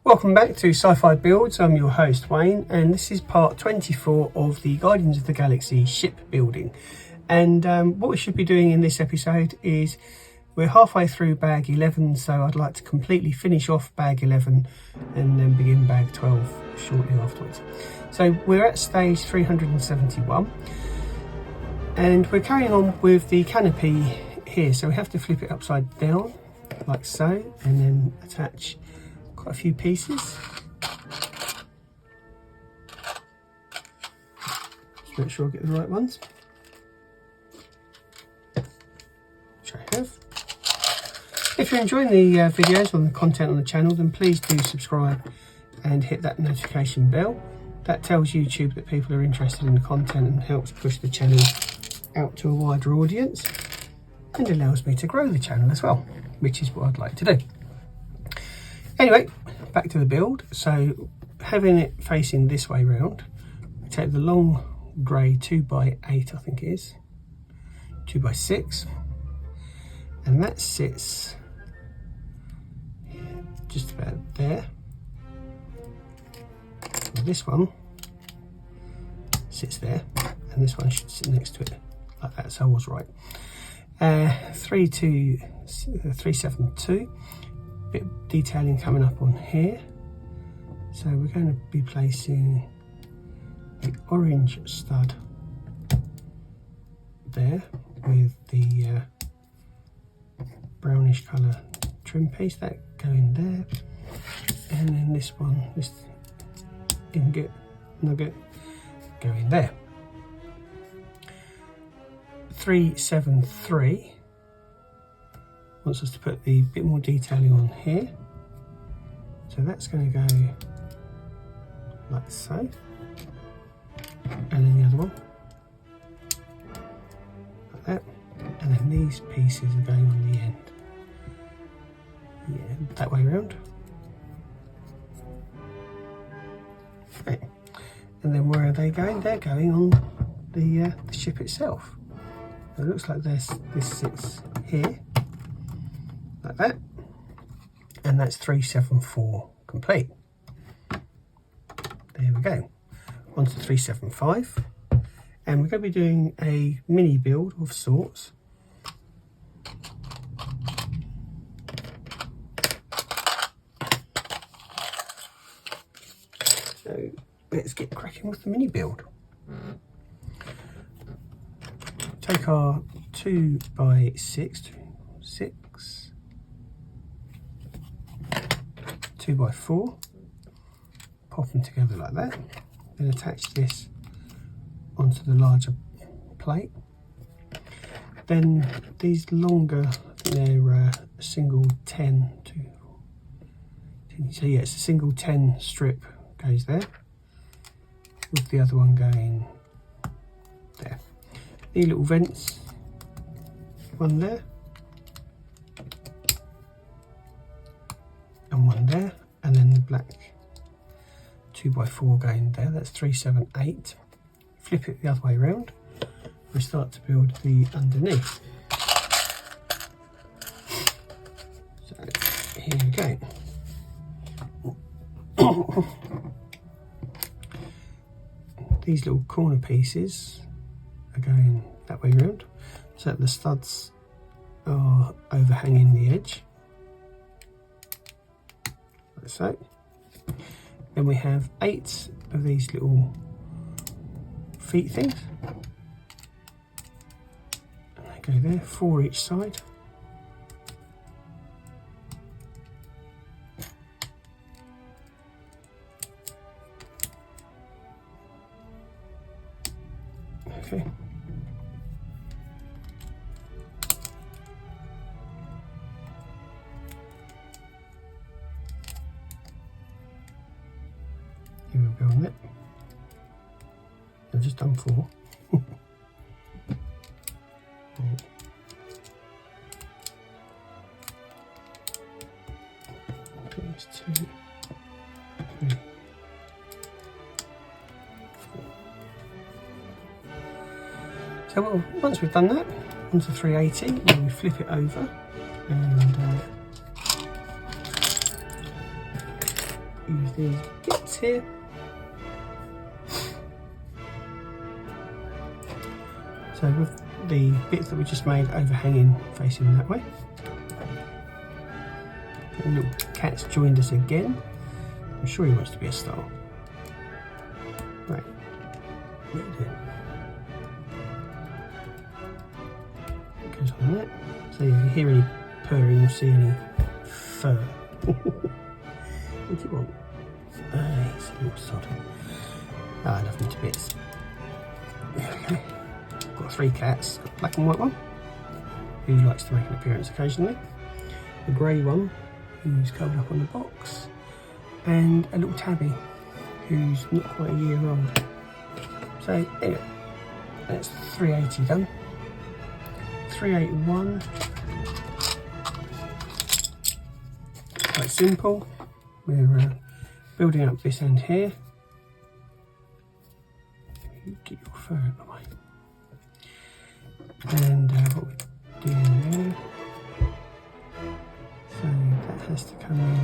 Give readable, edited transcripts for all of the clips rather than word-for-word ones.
Welcome back to Sci-Fi Builds. I'm your host Wayne, and this is part 24 of the Guardians of the Galaxy ship building. And what we should be doing in this episode is we're halfway through bag 11, so I'd like to completely finish off bag 11 and then begin bag 12 shortly afterwards. So we're at stage 371 and we're carrying on with the canopy here, so we have to flip it upside down like so and then attach quite a few pieces. Just make sure I get the right ones, which I have. If you're enjoying the videos on the content on the channel, then please do subscribe and hit that notification bell. That tells YouTube that people are interested in the content and helps push the channel out to a wider audience and allows me to grow the channel as well, which is what I'd like to do. Anyway, back to the build. So having it facing this way round, we take the long grey 2x8, I think it is, 2x6, and that sits just about there. And this one sits there, and this one should sit next to it like that, so I was right. 372, bit of detailing coming up on here. So we're going to be placing the orange stud there with the brownish colour trim piece, that going there, and then this one, this ingot nugget, going there. 373 wants us to put the bit more detailing on here, so that's going to go like so, and then the other one like that, and then these pieces are going on the end, yeah, that way around. Okay. And then where are they going? They're going on the ship itself. It looks like this sits here like that, and that's 374 complete. There we go. On to 375, and we're going to be doing a mini build of sorts. So let's get cracking with the mini build. Take our 2x6, 2x4, pop them together like that, then attach this onto the larger plate. Then these longer, I think they're a single 10 to, so yeah, it's a single 10 strip goes there, with the other one going there. These little vents, one there and one there, and then the black 2x4 going there. That's 378. Flip it the other way around. We start to build the underneath. So here we go. These little corner pieces are going that way around, so that the studs are overhanging the edge, like so. Then we have 8 of these little feet things, and they go there, 4 each side. Okay. Here we'll go on that. I've just done 4. There's 2, 3, 4. So once we've done that, onto 380, then we flip it over and these bits here. So with the bits that we just made overhanging facing that way. The little cat's joined us again. I'm sure he wants to be a star. Right, what are you doing? It goes on that. So if you hear any purring, you'll see any fur. What do you want? It's a little soddy. I love them to bits. There we go. Got 3 cats. Got a black and white one, who likes to make an appearance occasionally. The grey one, who's covered up on the box. And a little tabby, who's not quite a year old. So anyway, that's 380 done. 381. Quite simple. We're building up this end here. Get your fur out of the way. And what we're doing there. So that has to come in.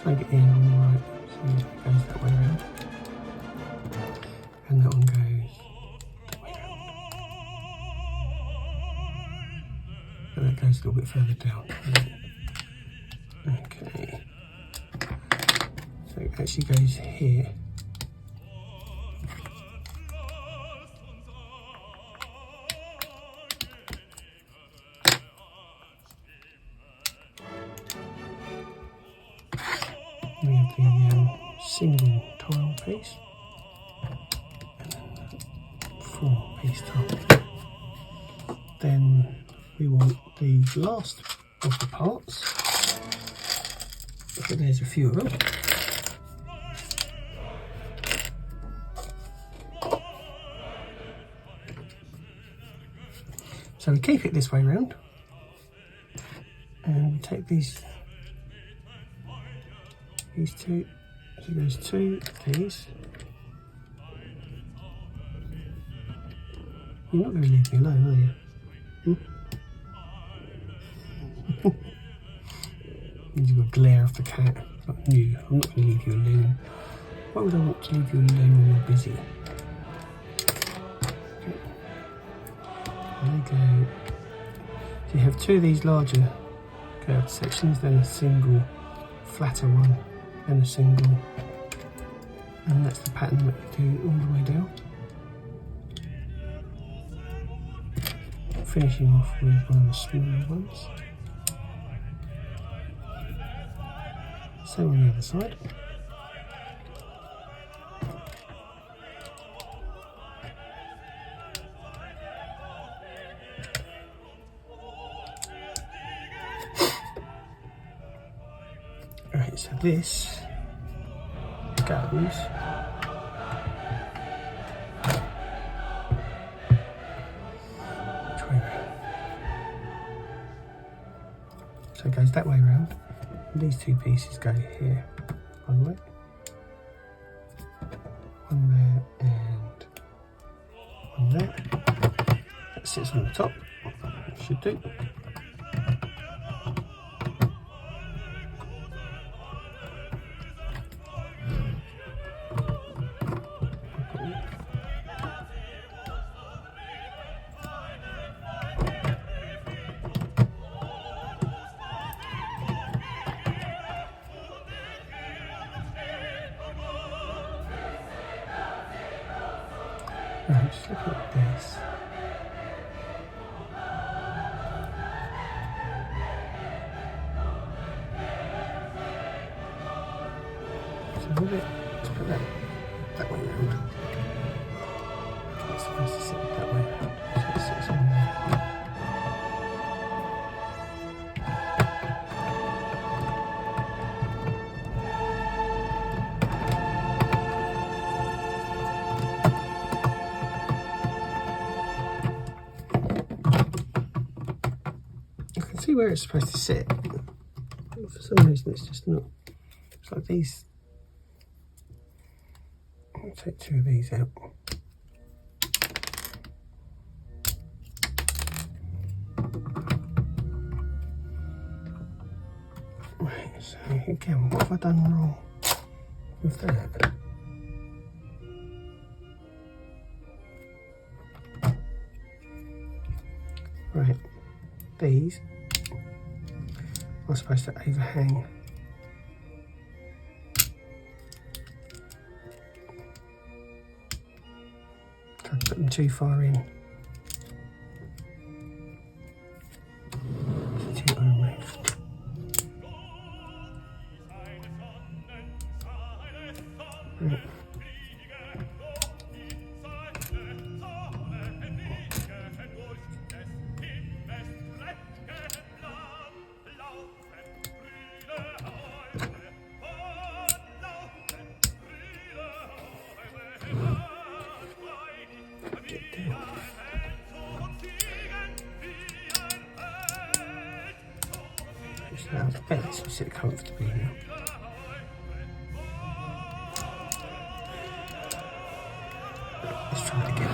Try and get the angle right. So it goes that way around. And that one goes that way around. And that goes a little bit further down. Okay. So it actually goes here. We have the single tile piece and then 4-piece tile. Then we want the last of the parts, but there's a few of them. So we keep it this way round and we take these two, so there's 2 of these. You're not going to leave me alone, are you? You've got to glare off the cat. Like you, I'm not going to leave you alone. Why would I want to leave you alone when you're busy? Okay. There you go. So you have 2 of these larger curved sections, then a single flatter one. And a single, and that's the pattern that we do all the way down. Finishing off with one of the smaller ones. Same on the other side. Alright, so this goes so it goes that way around. These 2 pieces go here, one way, one there, and one there. That sits on the top, it should do. Right, just look at this. So with it, let's put that way around. It's supposed to sit that way around, so it sits on there. See where it's supposed to sit. For some reason it's just not. It's like these. I'll take 2 of these out. Right, So again, what have I done wrong with that? Right, these are supposed to overhang. I've put them too far in. Right. So I bet this will sit comfortably now. Let's try it again.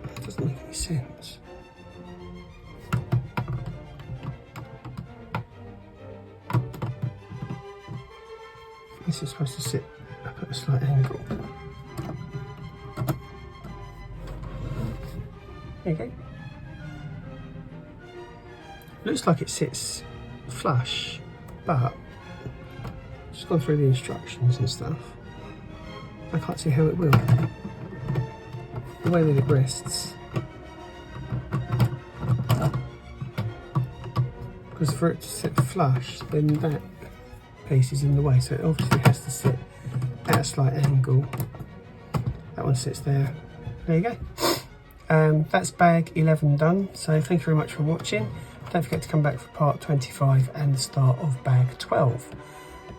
That doesn't make any sense. This is supposed to sit up at a slight angle. There you go. Looks like it sits flush, but just gone through the instructions and stuff. I can't see how it will. The way that it rests. Because for it to sit flush, then that piece is in the way, so it obviously has to sit at a slight angle. That one sits there. There you go. That's bag 11 done, so thank you very much for watching. Don't forget to come back for part 25 and the start of bag 12.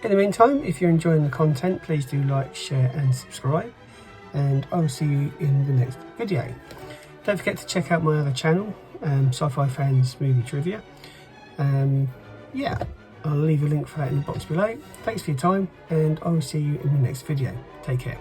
In the meantime, if you're enjoying the content, please do like, share and subscribe, and I will see you in the next video. Don't forget to check out my other channel, Sci-Fi Fans Movie Trivia. Yeah, I'll leave a link for that in the box below. Thanks for your time, and I will see you in the next video. Take care.